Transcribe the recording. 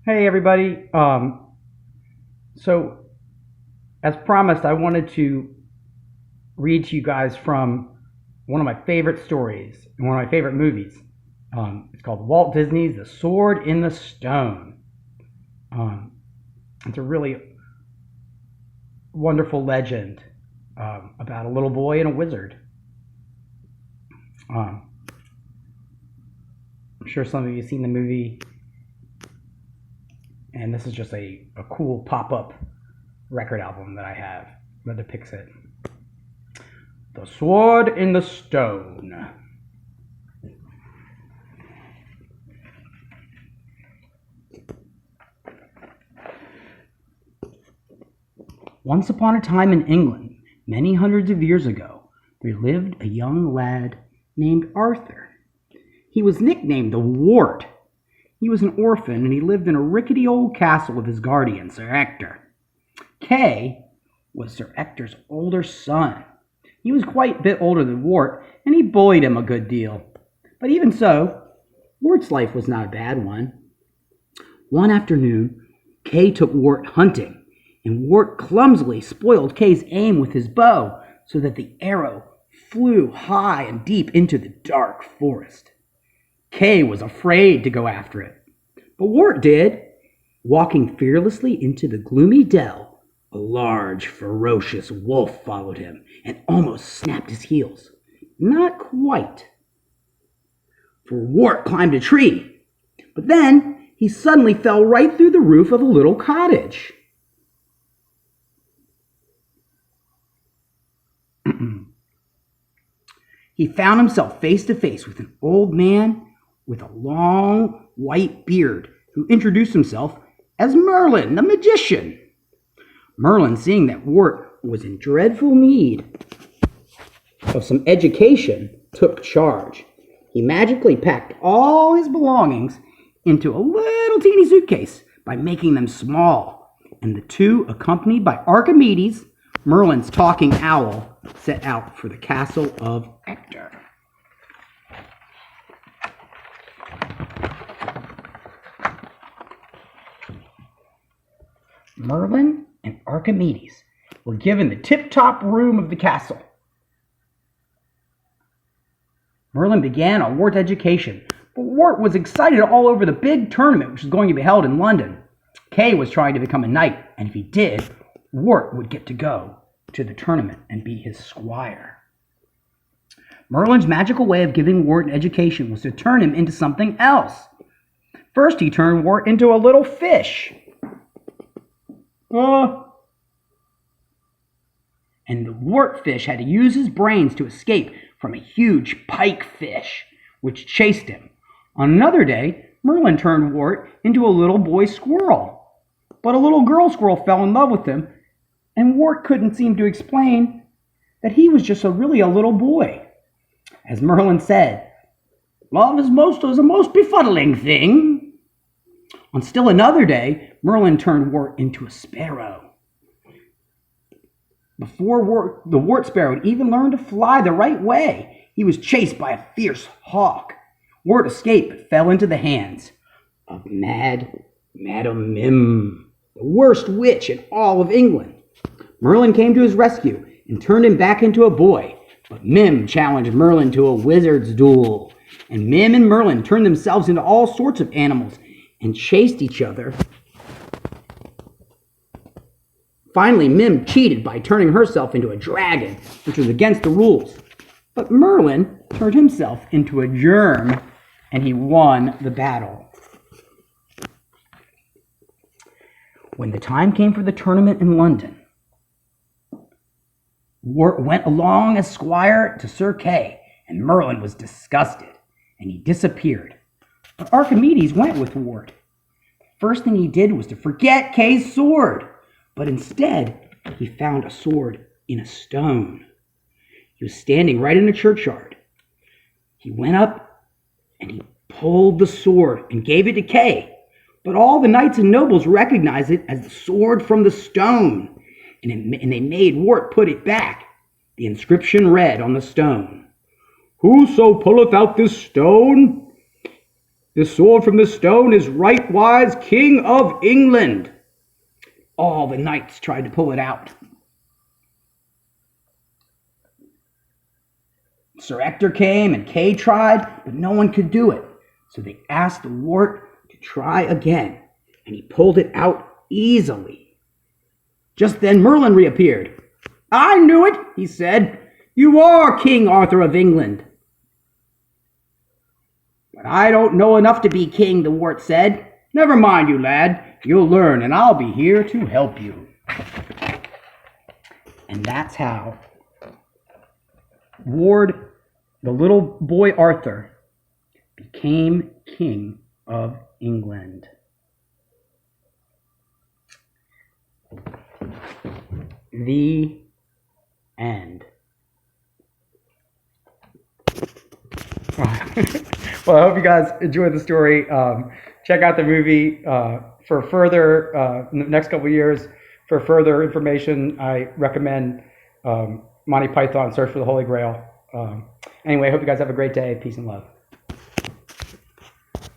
Hey everybody. So as promised, I wanted to read to you guys from one of my favorite stories and one of my favorite movies. It's called Walt Disney's The Sword in the Stone. Um, it's a really wonderful legend about a little boy and a wizard. Um, I'm sure some of you have seen the movie, and this is just a cool pop-up record album that I have that depicts it. The Sword in the Stone. Once upon a time in England, many hundreds of years ago, there lived a young lad named Arthur. He was nicknamed the Wart. He was an orphan and he lived in a rickety old castle with his guardian, Sir Ector. Kay was Sir Ector's older son. He was quite a bit older than Wart, and he bullied him a good deal. But even so, Wart's life was not a bad one. One afternoon, Kay took Wart hunting, and Wart clumsily spoiled Kay's aim with his bow so that the arrow flew high and deep into the dark forest. Kay was afraid to go after it, but Wart did. Walking fearlessly into the gloomy dell, a large, ferocious wolf followed him and almost snapped his heels. Not quite, for Wart climbed a tree, but then he suddenly fell right through the roof of a little cottage. He found himself face to face with an old man with a long white beard who introduced himself as Merlin, the magician. Merlin, seeing that Wart was in dreadful need of some education, took charge. He magically packed all his belongings into a little teeny suitcase by making them small, and the two, accompanied by Archimedes, Merlin's talking owl, set out for the castle of Ector. Merlin and Archimedes were given the tip-top room of the castle. Merlin began on Wart's education, but Wart was excited all over the big tournament which was going to be held in London. Kay was trying to become a knight, and if he did, Wart would get to go to the tournament and be his squire. Merlin's magical way of giving Wart an education was to turn him into something else. First, he turned Wart into a little fish. And the Wart fish had to use his brains to escape from a huge pike fish, which chased him. On another day, Merlin turned Wart into a little boy squirrel. But a little girl squirrel fell in love with him, and Wart couldn't seem to explain that he was just really a little boy. As Merlin said, "Love is a most befuddling thing." On still another day, Merlin turned Wart into a sparrow. Before the Wart sparrow had even learned to fly the right way, he was chased by a fierce hawk. Wart escaped but fell into the hands of Madam Mim, the worst witch in all of England. Merlin came to his rescue and turned him back into a boy, but Mim challenged Merlin to a wizard's duel, and Mim and Merlin turned themselves into all sorts of animals and chased each other. Finally, Mim cheated by turning herself into a dragon, which was against the rules. But Merlin turned himself into a germ, and he won the battle. When the time came for the tournament in London, Wart went along as squire to Sir Kay, and Merlin was disgusted, and he disappeared. But Archimedes went with Wart. The first thing he did was to forget Kay's sword, but instead he found a sword in a stone. He was standing right in a churchyard. He went up and he pulled the sword and gave it to Kay, but all the knights and nobles recognized it as the sword from the stone, and they made Wart put it back. The inscription read on the stone, "Whoso pulleth out this stone This sword from the stone is rightwise King of England. All the knights tried to pull it out. Sir Ector came and Kay tried, but no one could do it. So they asked the wart to try again, and he pulled it out easily. Just then Merlin reappeared. I knew it, he said. You are King Arthur of England. But I don't know enough to be king, the wart said. Never mind you, lad. You'll learn, and I'll be here to help you. And that's how Ward, the little boy Arthur, became King of England. The end. Well, I hope you guys enjoyed the story. Check out the movie for further, in the next couple of years, for further information. I recommend Monty Python, Search for the Holy Grail. Anyway, I hope you guys have a great day. Peace and love.